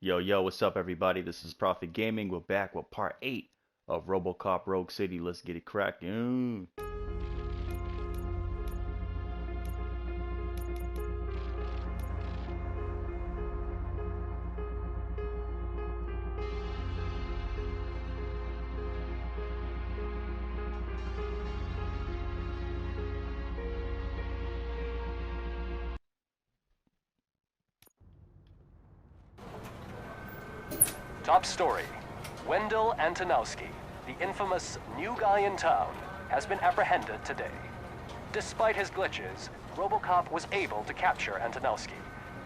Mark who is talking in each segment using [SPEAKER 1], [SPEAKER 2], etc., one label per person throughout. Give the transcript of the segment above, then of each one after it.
[SPEAKER 1] Yo, yo, what's up, everybody? This is Prophet Gaming. We're back with part 8 of Robocop Rogue City. Let's get it cracking.
[SPEAKER 2] Top story. Wendell Antonowski, the infamous new guy in town, has been apprehended today. Despite his glitches, Robocop was able to capture Antonowski.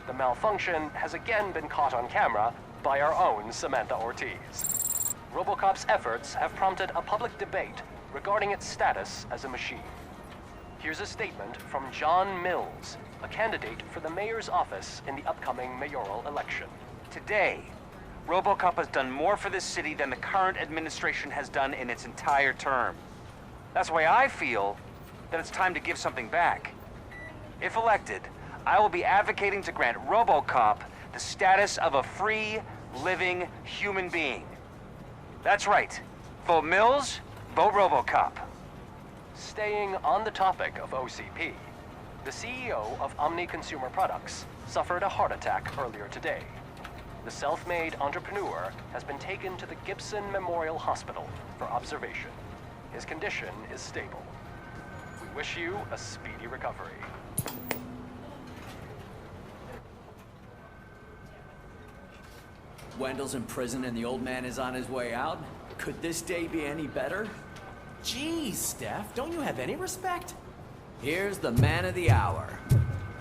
[SPEAKER 2] The malfunction has again been caught on camera by our own Samantha Ortiz. Robocop's efforts have prompted a public debate regarding its status as a machine. Here's a statement from John Mills, a candidate for the mayor's office in the upcoming mayoral election.
[SPEAKER 3] Today, Robocop has done more for this city than the current administration has done in its entire term. That's why I feel that it's time to give something back. If elected, I will be advocating to grant Robocop the status of a free, living human being. That's right. Vote Mills, vote Robocop.
[SPEAKER 2] Staying on the topic of OCP, the CEO of Omni Consumer Products suffered a heart attack earlier today. The self-made entrepreneur has been taken to the Gibson Memorial Hospital for observation. His condition is stable. We wish you a speedy recovery.
[SPEAKER 4] Wendell's in prison and the old man is on his way out? Could this day be any better?
[SPEAKER 5] Jeez, Steph, don't you have any respect?
[SPEAKER 4] Here's the man of the hour.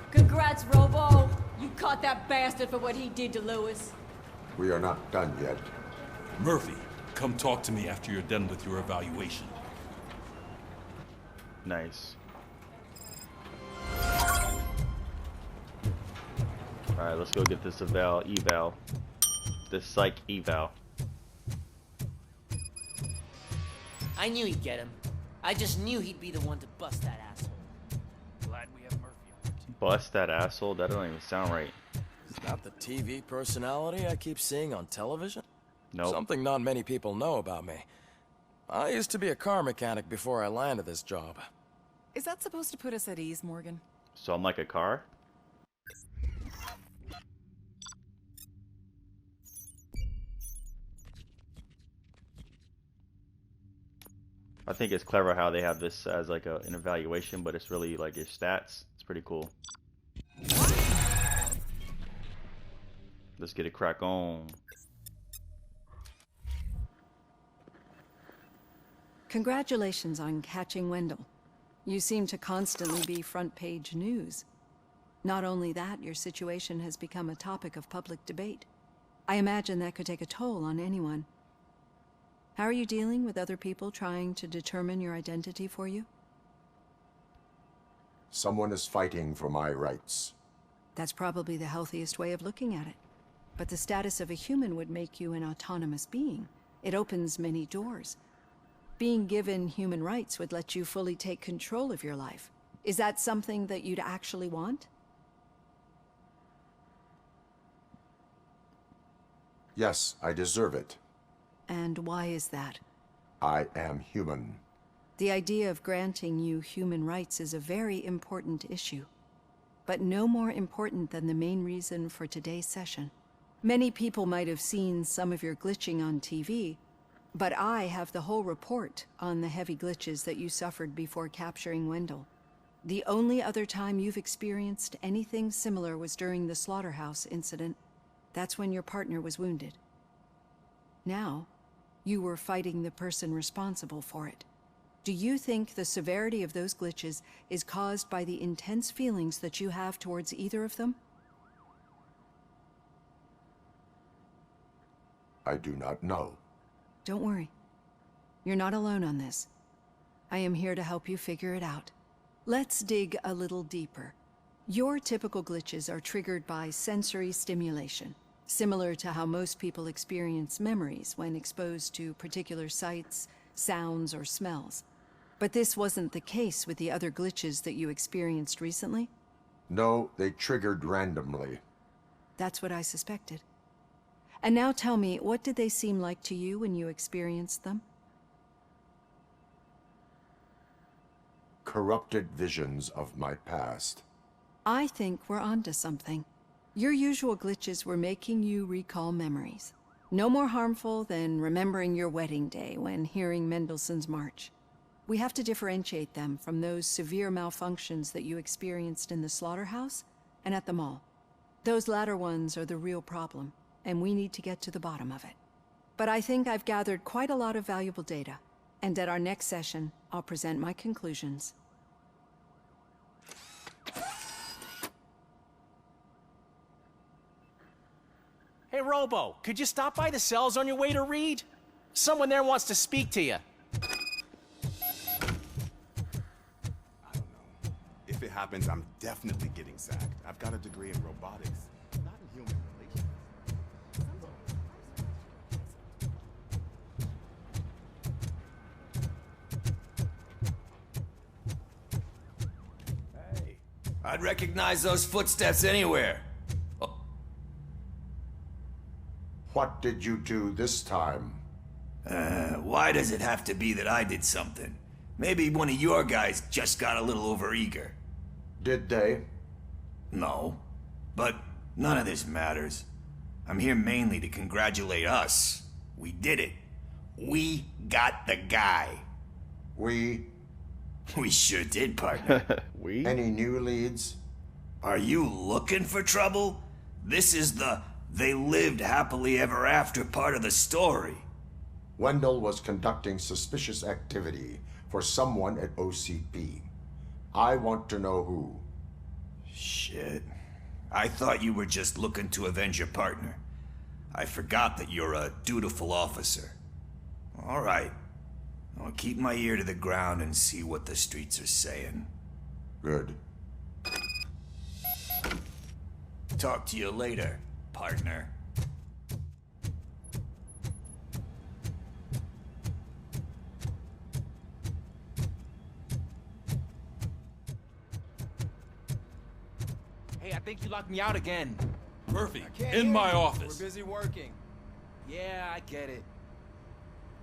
[SPEAKER 6] Congrats, Robo! You caught that bastard for what he did to Lewis.
[SPEAKER 7] We are not done yet.
[SPEAKER 8] Murphy, come talk to me after you're done with your evaluation.
[SPEAKER 1] Nice. Alright, let's go get this eval. This psych eval.
[SPEAKER 5] I knew he'd get him. I just knew he'd be the one to bust that asshole. Glad we have Murphy on our team.
[SPEAKER 1] Bust that asshole? That don't even sound right.
[SPEAKER 9] Is that the TV personality I keep seeing on television?
[SPEAKER 1] Nope.
[SPEAKER 9] Something not many people know about me. I used to be a car mechanic before I landed this job.
[SPEAKER 10] Is that supposed to put us at ease, Morgan?
[SPEAKER 1] So I'm like a car? I think it's clever how they have this as like an evaluation, but it's really like your stats. It's pretty cool. Let's get it crack on.
[SPEAKER 10] Congratulations on catching Wendell. You seem to constantly be front page news. Not only that, your situation has become a topic of public debate. I imagine that could take a toll on anyone. How are you dealing with other people trying to determine your identity for you?
[SPEAKER 7] Someone is fighting for my rights.
[SPEAKER 10] That's probably the healthiest way of looking at it. But the status of a human would make you an autonomous being. It opens many doors. Being given human rights would let you fully take control of your life. Is that something that you'd actually want?
[SPEAKER 7] Yes, I deserve it.
[SPEAKER 10] And why is that?
[SPEAKER 7] I am human.
[SPEAKER 10] The idea of granting you human rights is a very important issue, but no more important than the main reason for today's session. Many people might have seen some of your glitching on TV, but I have the whole report on the heavy glitches that you suffered before capturing Wendell. The only other time you've experienced anything similar was during the slaughterhouse incident. That's when your partner was wounded. Now, you were fighting the person responsible for it. Do you think the severity of those glitches is caused by the intense feelings that you have towards either of them?
[SPEAKER 7] I do not know.
[SPEAKER 10] Don't worry. You're not alone on this. I am here to help you figure it out. Let's dig a little deeper. Your typical glitches are triggered by sensory stimulation, similar to how most people experience memories when exposed to particular sights, sounds, or smells. But this wasn't the case with the other glitches that you experienced recently?
[SPEAKER 7] No, they triggered randomly.
[SPEAKER 10] That's what I suspected. And now tell me, what did they seem like to you when you experienced them?
[SPEAKER 7] Corrupted visions of my past.
[SPEAKER 10] I think we're onto something. Your usual glitches were making you recall memories. No more harmful than remembering your wedding day when hearing Mendelssohn's March. We have to differentiate them from those severe malfunctions that you experienced in the slaughterhouse and at the mall. Those latter ones are the real problem, and we need to get to the bottom of it. But I think I've gathered quite a lot of valuable data, and at our next session, I'll present my conclusions.
[SPEAKER 11] Hey, Robo, could you stop by the cells on your way to Reed? Someone there wants to speak to you.
[SPEAKER 12] I don't know. If it happens, I'm definitely getting sacked. I've got a degree in robotics, not in human relations.
[SPEAKER 4] Hey, I'd recognize those footsteps anywhere.
[SPEAKER 7] What did you do this time?
[SPEAKER 4] Why does it have to be that I did something? Maybe one of your guys just got a little overeager.
[SPEAKER 7] Did they?
[SPEAKER 4] No, but none of this matters. I'm here mainly to congratulate us. We did it. We got the guy.
[SPEAKER 7] We
[SPEAKER 4] sure did, partner.
[SPEAKER 1] We?
[SPEAKER 7] Any new leads?
[SPEAKER 4] Are you looking for trouble? This is the "they lived happily ever after" part of the story.
[SPEAKER 7] Wendell was conducting suspicious activity for someone at OCP. I want to know who.
[SPEAKER 4] Shit. I thought you were just looking to avenge your partner. I forgot that you're a dutiful officer. All right. I'll keep my ear to the ground and see what the streets are saying.
[SPEAKER 7] Good.
[SPEAKER 4] Talk to you later, partner.
[SPEAKER 11] Hey, I think you locked me out again.
[SPEAKER 8] Murphy, in my office.
[SPEAKER 9] We're busy working.
[SPEAKER 11] Yeah, I get it.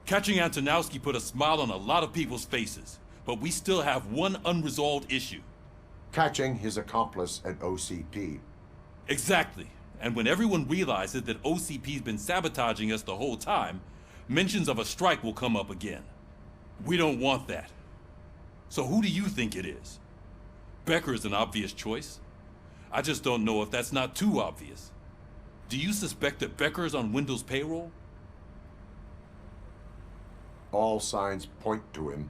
[SPEAKER 8] Catching Antonowski put a smile on a lot of people's faces, but we still have one unresolved issue.
[SPEAKER 7] Catching his accomplice at OCP.
[SPEAKER 8] Exactly. And when everyone realizes that OCP's been sabotaging us the whole time, mentions of a strike will come up again. We don't want that. So who do you think it is? Becker is an obvious choice. I just don't know if that's not too obvious. Do you suspect that Becker is on Wendell's payroll?
[SPEAKER 7] All signs point to him.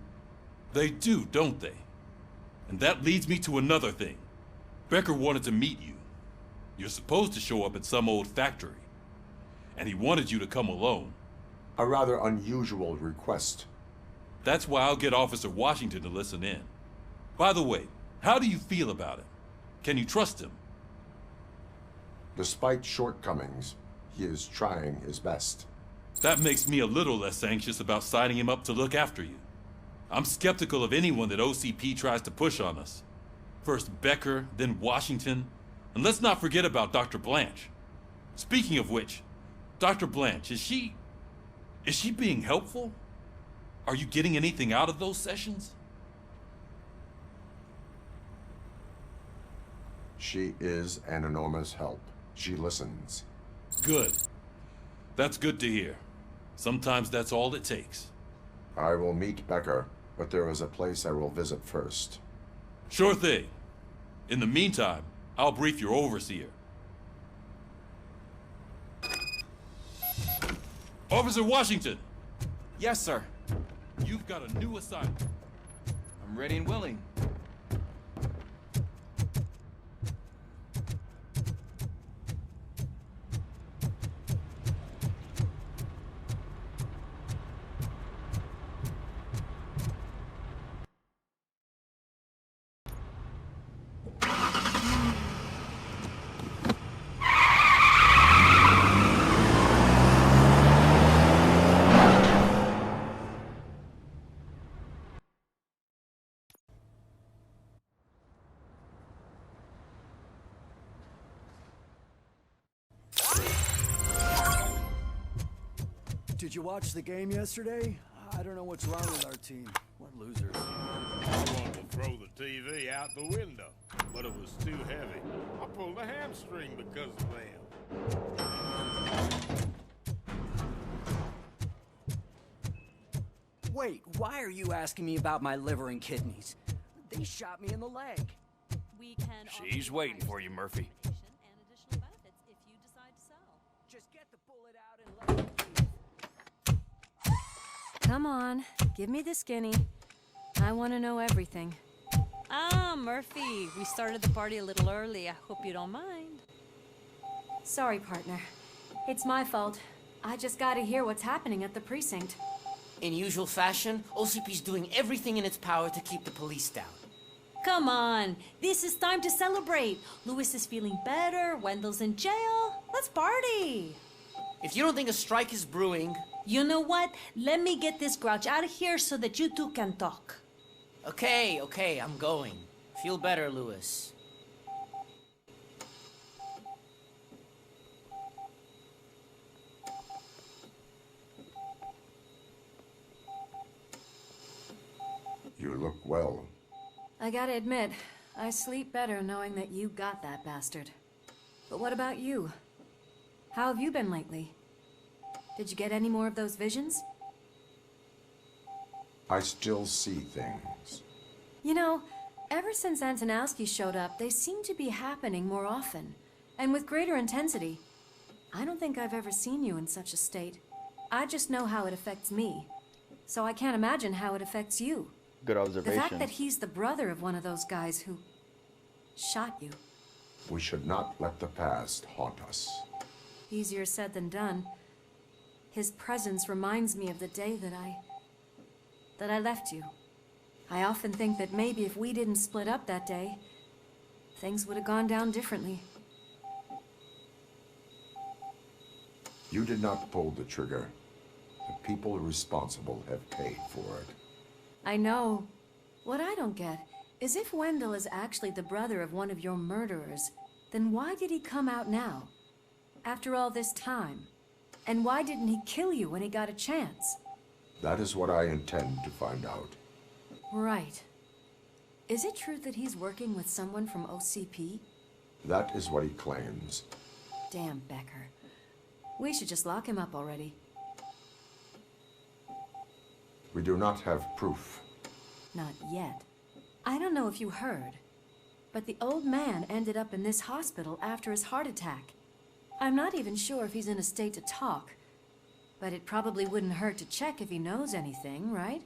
[SPEAKER 8] They do, don't they? And that leads me to another thing. Becker wanted to meet you. You're supposed to show up at some old factory. And he wanted you to come alone.
[SPEAKER 7] A rather unusual request.
[SPEAKER 8] That's why I'll get Officer Washington to listen in. By the way, how do you feel about him? Can you trust him?
[SPEAKER 7] Despite shortcomings, he is trying his best.
[SPEAKER 8] That makes me a little less anxious about signing him up to look after you. I'm skeptical of anyone that OCP tries to push on us. First Becker, then Washington, and let's not forget about Dr. Blanche. Speaking of which, Dr. Blanche, is she being helpful? Are you getting anything out of those sessions?
[SPEAKER 7] She is an enormous help. She listens.
[SPEAKER 8] Good. That's good to hear. Sometimes that's all it takes.
[SPEAKER 7] I will meet Becker, but there is a place I will visit first.
[SPEAKER 8] Sure thing. In the meantime, I'll brief your overseer. Officer Washington!
[SPEAKER 9] Yes, sir.
[SPEAKER 8] You've got a new assignment.
[SPEAKER 9] I'm ready and willing.
[SPEAKER 13] Did you watch the game yesterday? I don't know what's wrong with our team. What losers.
[SPEAKER 14] I wanted to throw the TV out the window, but it was too heavy. I pulled a hamstring because of them.
[SPEAKER 13] Wait, why are you asking me about my liver and kidneys? They shot me in the leg.
[SPEAKER 6] We can
[SPEAKER 11] She's waiting for you, Murphy.
[SPEAKER 6] and additional benefits if you decide to sell.
[SPEAKER 13] Just get the bullet out and let me breathe.
[SPEAKER 15] Come on, give me the skinny. I want to know everything.
[SPEAKER 6] Ah, Murphy, we started the party a little early. I hope you don't mind.
[SPEAKER 15] Sorry, partner. It's my fault. I just gotta hear what's happening at the precinct.
[SPEAKER 5] In usual fashion, OCP's doing everything in its power to keep the police down.
[SPEAKER 6] Come on, this is time to celebrate. Lewis is feeling better, Wendell's in jail. Let's party.
[SPEAKER 5] If you don't think a strike is brewing...
[SPEAKER 6] You know what? Let me get this grouch out of here so that you two can talk.
[SPEAKER 5] Okay, I'm going. Feel better, Lewis.
[SPEAKER 7] You look well.
[SPEAKER 15] I gotta admit, I sleep better knowing that you got that bastard. But what about you? How have you been lately? Did you get any more of those visions?
[SPEAKER 7] I still see things.
[SPEAKER 15] You know, ever since Antonowski showed up, they seem to be happening more often, and with greater intensity. I don't think I've ever seen you in such a state. I just know how it affects me, so I can't imagine how it affects you.
[SPEAKER 1] Good
[SPEAKER 15] The
[SPEAKER 1] observation.
[SPEAKER 15] fact that he's the brother of one of those guys who shot you.
[SPEAKER 7] We should not let the past haunt us.
[SPEAKER 15] Easier said than done. His presence reminds me of the day that I left you. I often think that maybe if we didn't split up that day, things would have gone down differently.
[SPEAKER 7] You did not pull the trigger. The people responsible have paid for it.
[SPEAKER 15] I know. What I don't get is if Wendell is actually the brother of one of your murderers, then why did he come out now? After all this time? And why didn't he kill you when he got a chance?
[SPEAKER 7] That is what I intend to find out.
[SPEAKER 15] Right. Is it true that he's working with someone from OCP?
[SPEAKER 7] That is what he claims.
[SPEAKER 15] Damn Becker. We should just lock him up already.
[SPEAKER 7] We do not have proof.
[SPEAKER 15] Not yet. I don't know if you heard, but the old man ended up in this hospital after his heart attack. I'm not even sure if he's in a state to talk, but it probably wouldn't hurt to check if he knows anything, right?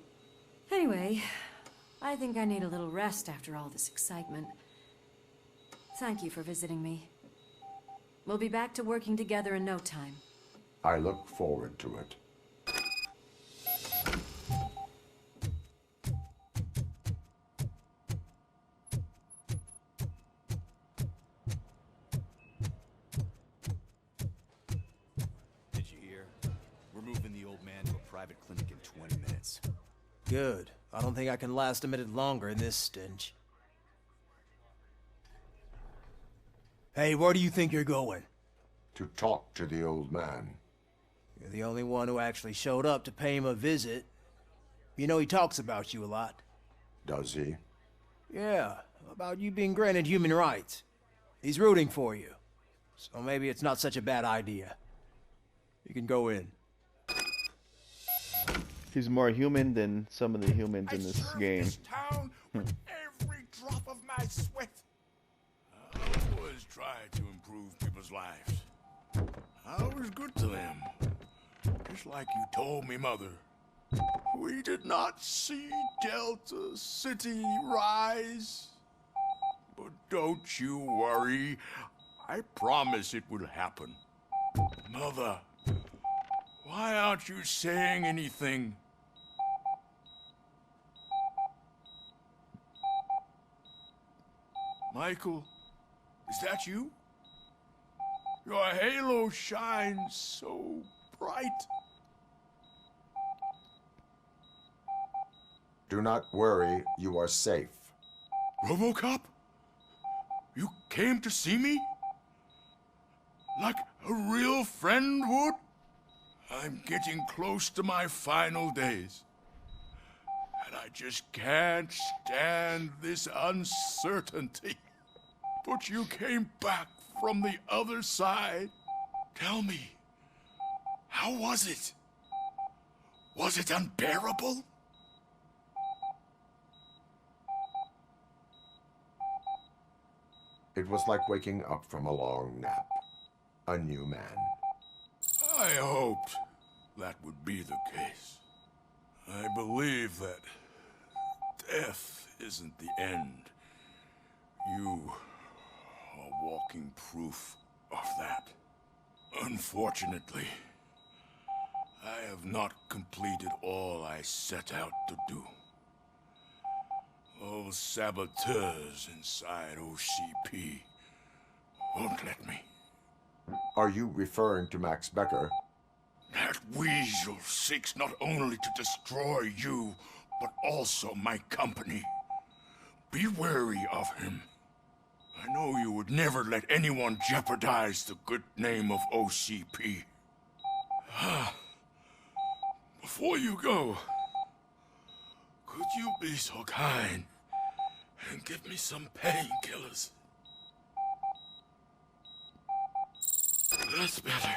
[SPEAKER 15] Anyway, I think I need a little rest after all this excitement. Thank you for visiting me. We'll be back to working together in no time.
[SPEAKER 7] I look forward to it.
[SPEAKER 12] Did you hear? We're moving the old man to a private clinic in 20 minutes.
[SPEAKER 11] Good. I don't think I can last a minute longer in this stench. Hey, where do you think you're going?
[SPEAKER 7] To talk to the old man.
[SPEAKER 11] You're the only one who actually showed up to pay him a visit. You know he talks about you a lot.
[SPEAKER 7] Does he?
[SPEAKER 11] Yeah, about you being granted human rights. He's rooting for you. So maybe it's not such a bad idea. You can go in.
[SPEAKER 1] He's more human than some of the humans in this game.
[SPEAKER 14] This town with every drop of my sweat. I always try to improve people's lives. I was good to them. Just like you told me, Mother. We did not see Delta City rise. But don't you worry. I promise it will happen. Mother, why aren't you saying anything? Michael, is that you? Your halo shines so bright.
[SPEAKER 7] Do not worry, you are safe.
[SPEAKER 14] Robocop? You came to see me? Like a real friend would? I'm getting close to my final days. And I just can't stand this uncertainty. But you came back from the other side. Tell me, how was it? Was it unbearable?
[SPEAKER 7] It was like waking up from a long nap. A new man.
[SPEAKER 14] I hoped that would be the case. I believe that death isn't the end. You are walking proof of that. Unfortunately, I have not completed all I set out to do. Those saboteurs inside OCP won't let me.
[SPEAKER 7] Are you referring to Max Becker?
[SPEAKER 14] That weasel seeks not only to destroy you, but also my company. Be wary of him. I know you would never let anyone jeopardize the good name of OCP. Before you go, could you be so kind and give me some painkillers? That's better.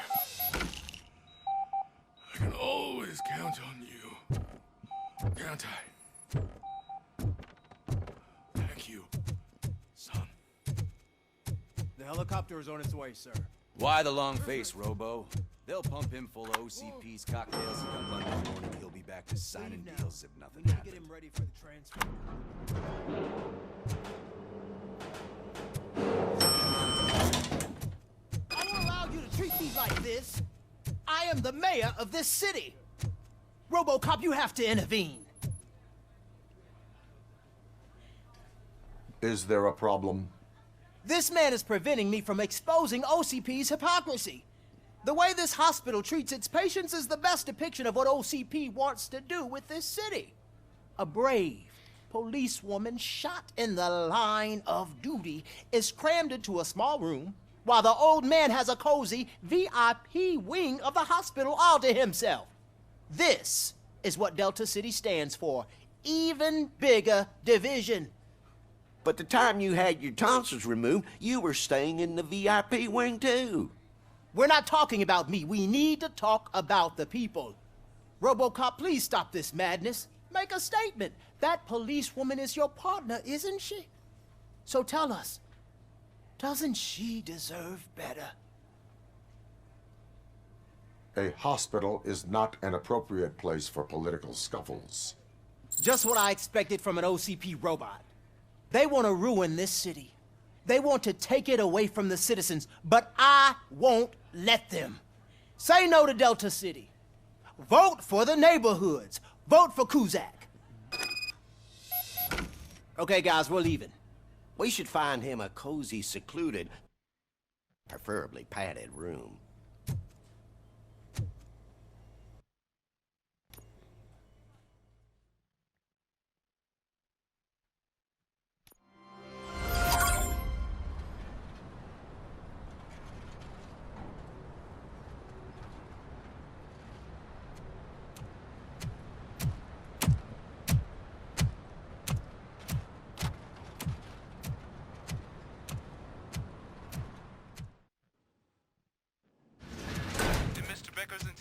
[SPEAKER 14] I can always count on you, can't I? Thank you, son.
[SPEAKER 11] The helicopter is on its way, sir.
[SPEAKER 16] Why the long face, Robo? They'll pump him full of OCP's cocktails and come Monday morning. He'll be back to signing deals if nothing
[SPEAKER 11] We need to
[SPEAKER 16] happens.
[SPEAKER 11] get him ready for the transfer.
[SPEAKER 13] I don't allow you to treat me like this. I am the mayor of this city. Robocop, you have to intervene.
[SPEAKER 7] Is there a problem?
[SPEAKER 13] This man is preventing me from exposing OCP's hypocrisy. The way this hospital treats its patients is the best depiction of what OCP wants to do with this city. A brave policewoman shot in the line of duty is crammed into a small room while the old man has a cozy VIP wing of the hospital all to himself. This is what Delta City stands for. Even bigger division.
[SPEAKER 17] But the time you had your tonsils removed, you were staying in the VIP wing too.
[SPEAKER 13] We're not talking about me. We need to talk about the people. Robocop, please stop this madness. Make a statement. That policewoman is your partner, isn't she? So tell us, doesn't she deserve better?
[SPEAKER 7] A hospital is not an appropriate place for political scuffles.
[SPEAKER 13] Just what I expected from an OCP robot. They want to ruin this city. They want to take it away from the citizens, but I won't let them. Say no to Delta City. Vote for the neighborhoods. Vote for Kuzak. Okay, guys, we're leaving.
[SPEAKER 17] We should find him a cozy, secluded, preferably padded room.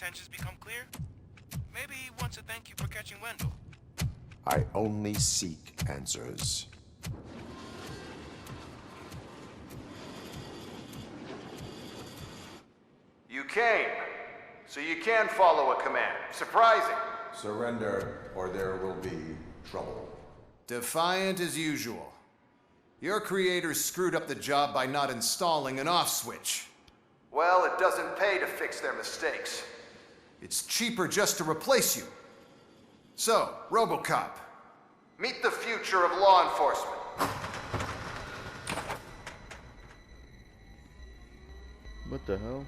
[SPEAKER 18] Intentions become clear? Maybe he wants to thank you for catching Wendell.
[SPEAKER 7] I only seek answers.
[SPEAKER 19] You came, so you can follow a command. Surprising.
[SPEAKER 7] Surrender, or there will be trouble.
[SPEAKER 19] Defiant as usual. Your creators screwed up the job by not installing an off switch. Well, it doesn't pay to fix their mistakes. It's cheaper just to replace you. So, Robocop, meet the future of law enforcement.
[SPEAKER 1] What the hell?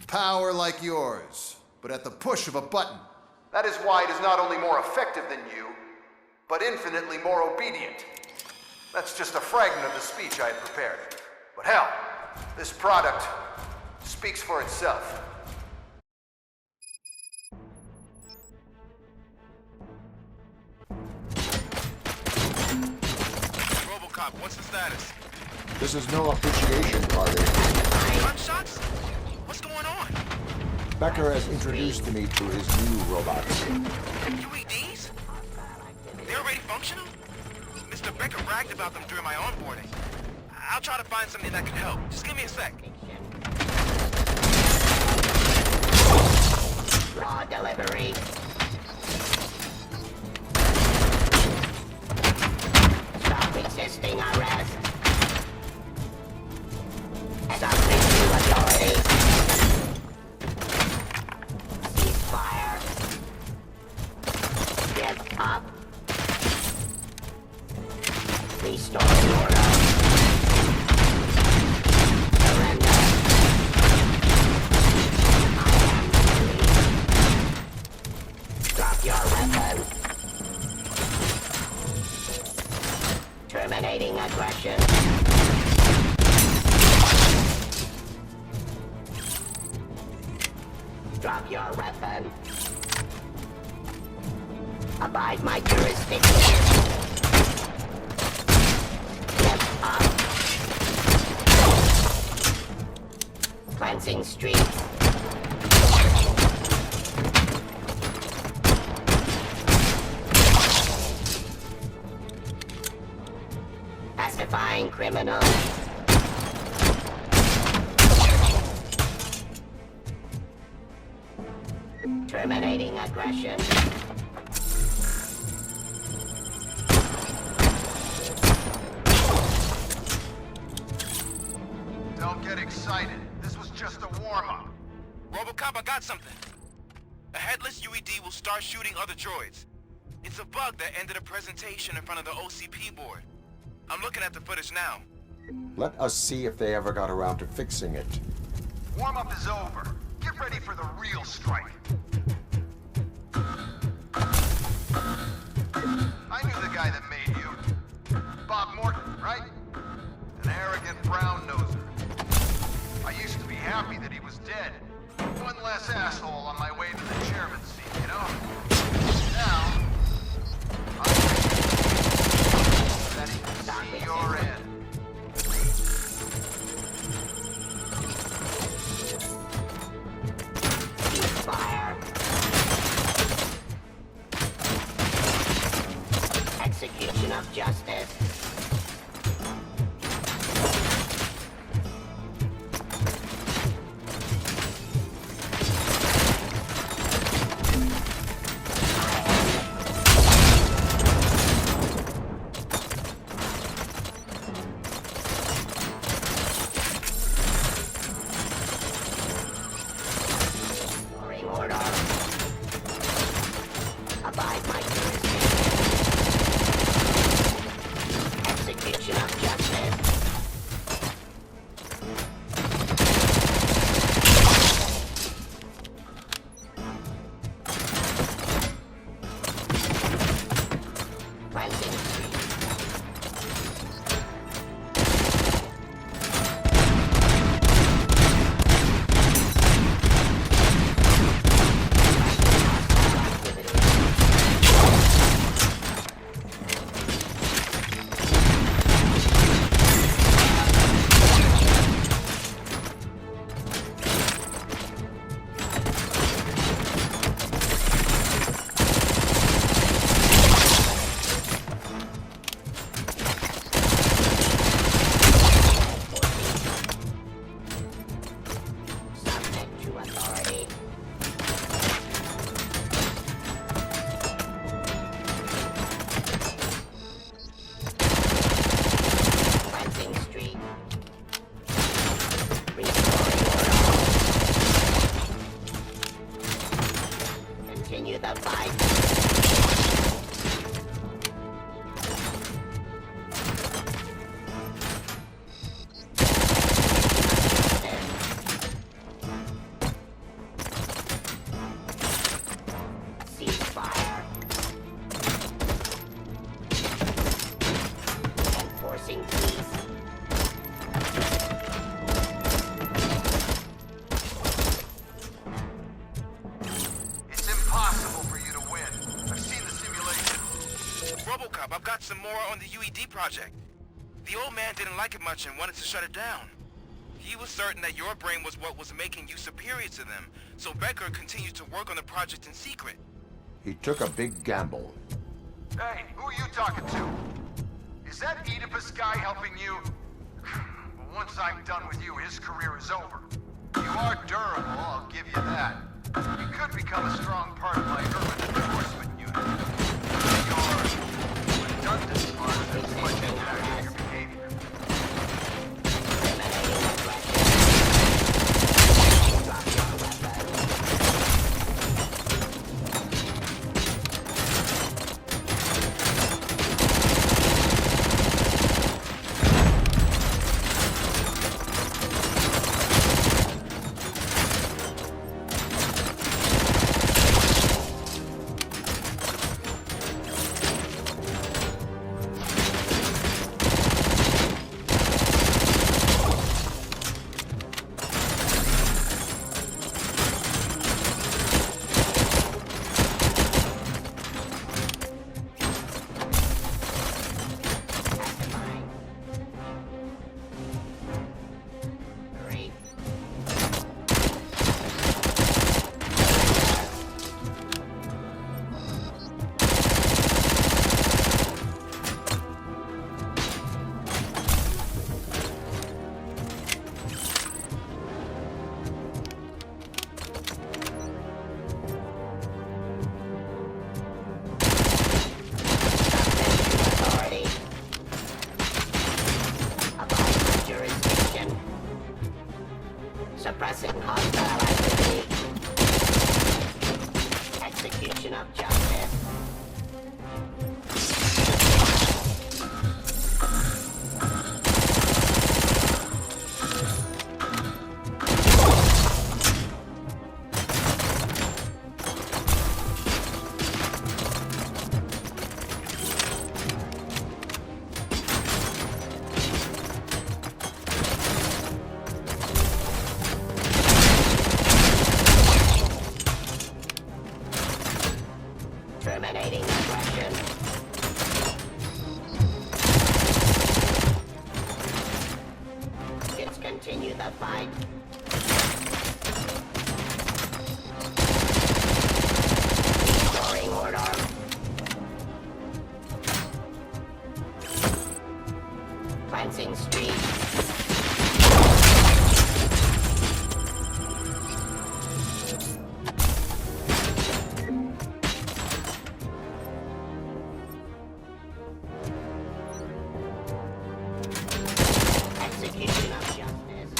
[SPEAKER 19] Power like yours, but at the push of a button. That is why it is not only more effective than you, but infinitely more obedient. That's just a fragment of the speech I had prepared. But hell, This product speaks for itself.
[SPEAKER 18] Robocop, what's the status?
[SPEAKER 7] This is no appreciation party.
[SPEAKER 18] Gunshots? What's going on?
[SPEAKER 7] Becker has introduced me to his new robots.
[SPEAKER 18] UEDs? They're already functional? Mr. Becker bragged about them during my onboarding. I'll try to find something that could help. Just give me a sec.
[SPEAKER 20] Raw delivery. Stop resisting arrest. Submit to authorities. Ceasefire. Give up. Restore order. Surrender. I am free. Drop your weapon. Terminating aggression. Drop your weapon. Abide my jurisdiction. Lift up. Cleansing streets. Pacifying criminals. Terminating aggression.
[SPEAKER 19] Don't get excited. This was just a warm-up.
[SPEAKER 18] Robocop, I got something. A headless UED will start shooting other droids. It's a bug that ended a presentation in front of the OCP board. I'm looking at the footage now.
[SPEAKER 7] Let us see if they ever got around to fixing it.
[SPEAKER 19] Warm-up is over. Get ready for the real strike. I knew the guy that made you. Bob Morton, right? An arrogant brown-noser. I used to be happy that he was dead. One less asshole on my way to the chairman's seat, you know? Now, I'm that he can see your end.
[SPEAKER 20] Fire. Execution of justice.
[SPEAKER 18] got some more on the UED project. The old man didn't like it much and wanted to shut it down. He was certain that your brain was what was making you superior to them, so Becker continued to work on the project in secret.
[SPEAKER 7] He took a big gamble.
[SPEAKER 19] Hey, who are you talking to? Is that Oedipus guy helping you? Well, once I'm done with you, his career is over. You are durable, I'll give you that. You could become a strong part of my urban enforcement unit. Your redundant part of it might impact your behavior. Suppressing hostile activity. Execution of justice. Terminating aggression. Discontinue the fight. Restoring order. Cleansing street. Execution of justice.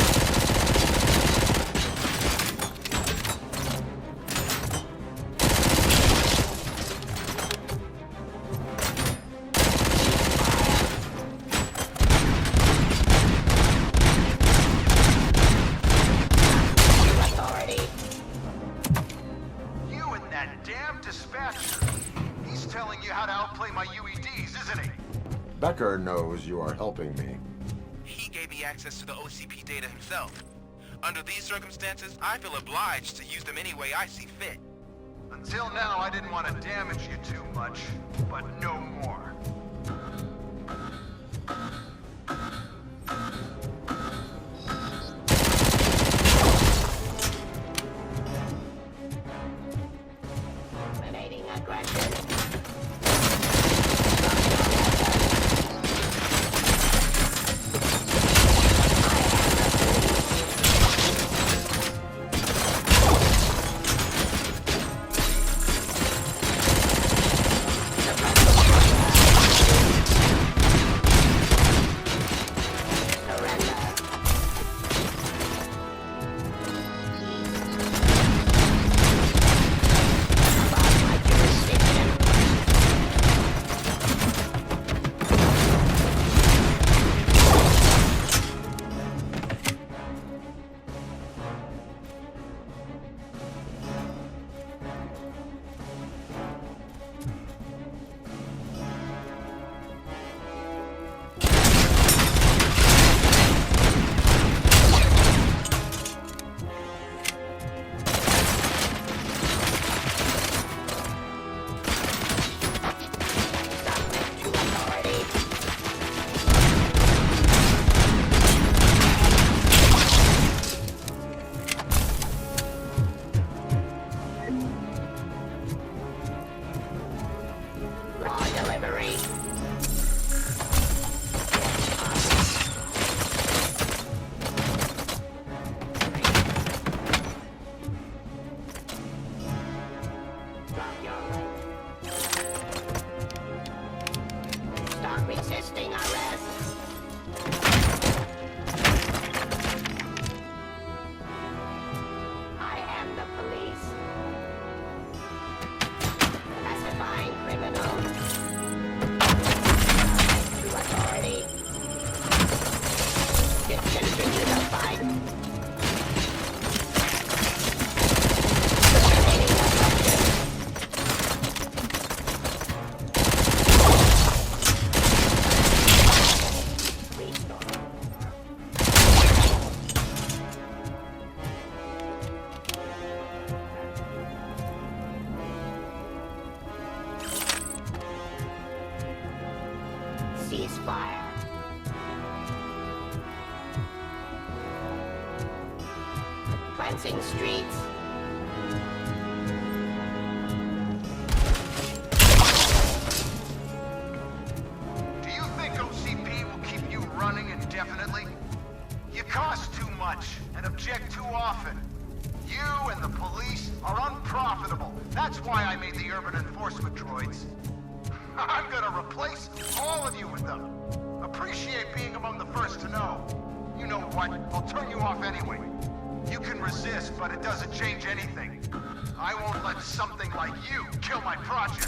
[SPEAKER 19] Authority. You and that damn dispatcher. He's telling you how to outplay my UEDs, isn't he?
[SPEAKER 7] Becker knows you are helping me.
[SPEAKER 18] He gave me access to the OCP data himself. Under these circumstances, I feel obliged to use them any way I see fit.
[SPEAKER 19] Until now, I didn't want to damage you too much, but no more.
[SPEAKER 20] Terminating aggression. Continue the fight. Ceasefire. Cleansing streets.
[SPEAKER 19] Do you think OCP will keep you running indefinitely? You cost too much and object too often. You and the police are unprofitable. That's why I made the urban enforcement droids. I'm gonna replace all of you with them. Appreciate being among the first to know. You know what? I'll turn you off anyway. You can resist, but it doesn't change anything. I won't let something like you kill my project.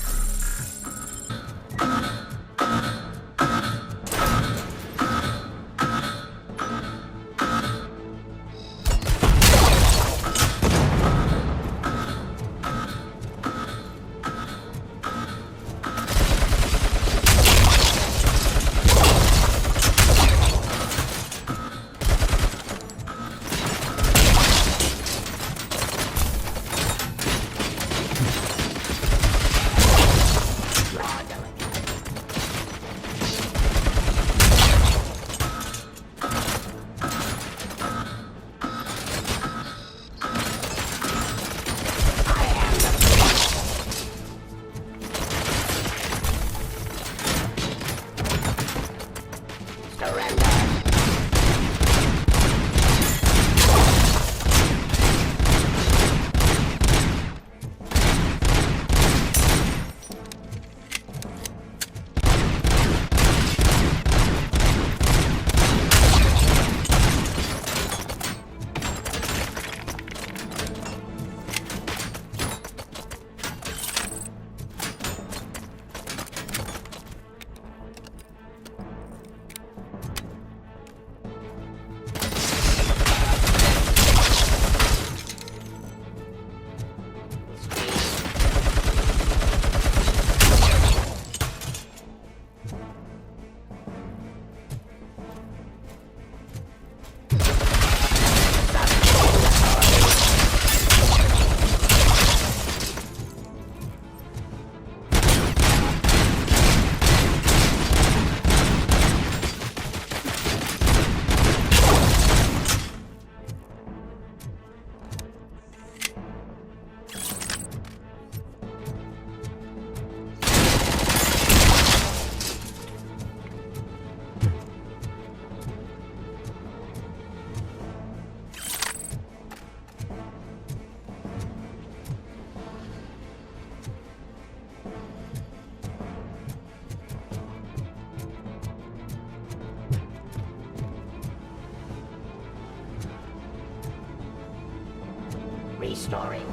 [SPEAKER 19] Restoring.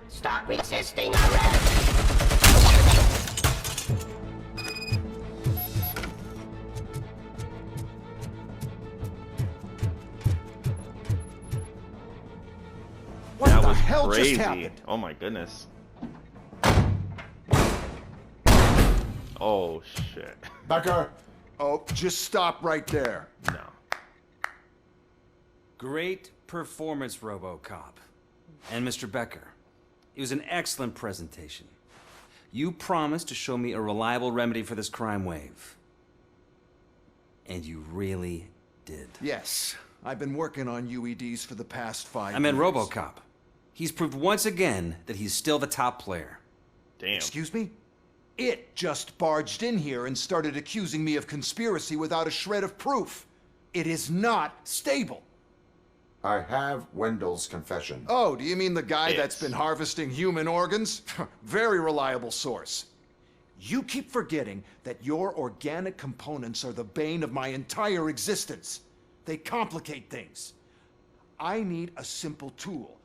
[SPEAKER 19] Stop resisting arrest.
[SPEAKER 1] What that
[SPEAKER 19] the
[SPEAKER 1] was
[SPEAKER 19] hell just
[SPEAKER 1] crazy.
[SPEAKER 19] happened?
[SPEAKER 1] Oh my goodness. Oh shit.
[SPEAKER 7] Becker!
[SPEAKER 19] Oh, just stop right there.
[SPEAKER 1] No.
[SPEAKER 3] Great performance, Robocop. And Mr. Becker, it was an excellent presentation. You promised to show me a reliable remedy for this crime wave. And you really did.
[SPEAKER 19] Yes, I've been working on UEDs for the past 5 years.
[SPEAKER 3] I meant Robocop. He's proved once again that he's still the top player.
[SPEAKER 1] Damn.
[SPEAKER 19] Excuse me? It just barged in here and started accusing me of conspiracy without a shred of proof. It is not stable.
[SPEAKER 7] I have Wendell's confession.
[SPEAKER 19] Oh, do you mean the guy that's been harvesting human organs? Very reliable source. You keep forgetting that your organic components are the bane of my entire existence. They complicate things. I need a simple tool.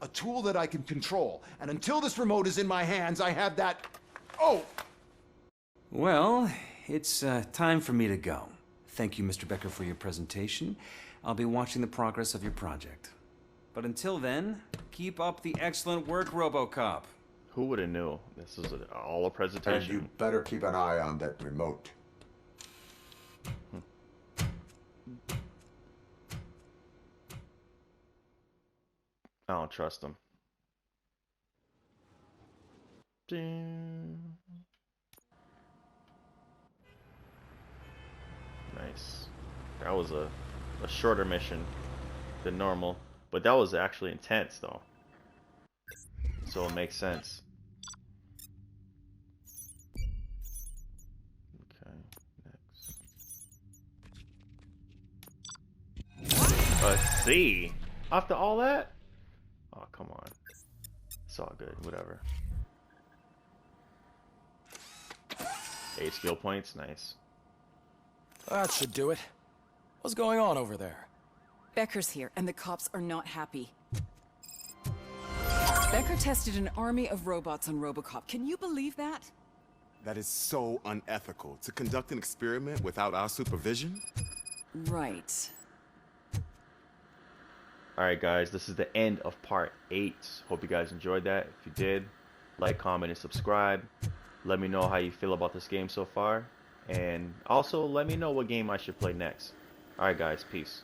[SPEAKER 19] A tool that I can control. And until this remote is in my hands, I have that... Oh!
[SPEAKER 21] Well, it's time for me to go. Thank you, Mr. Becker, for your presentation. I'll be watching the progress of your project. But until then, keep up the excellent work, Robocop.
[SPEAKER 1] Who would have knew? This is all a presentation.
[SPEAKER 7] And you better keep an eye on that remote.
[SPEAKER 1] I don't trust him. Ding. Nice. That was a shorter mission than normal, but that was actually intense though. So it makes sense. Okay, next. A C? After all that? Oh, come on. It's all good, whatever. 8 skill points, nice.
[SPEAKER 9] That should do it. What's going on over there?
[SPEAKER 22] Becker's here, and the cops are not happy. Becker tested an army of robots on Robocop. Can you believe that?
[SPEAKER 12] That is so unethical. To conduct an experiment without our supervision?
[SPEAKER 22] Right.
[SPEAKER 1] Alright guys, this is the end of part 8. Hope you guys enjoyed that. If you did, like, comment, and subscribe. Let me know how you feel about this game so far. And also let me know what game I should play next. Alright guys, peace.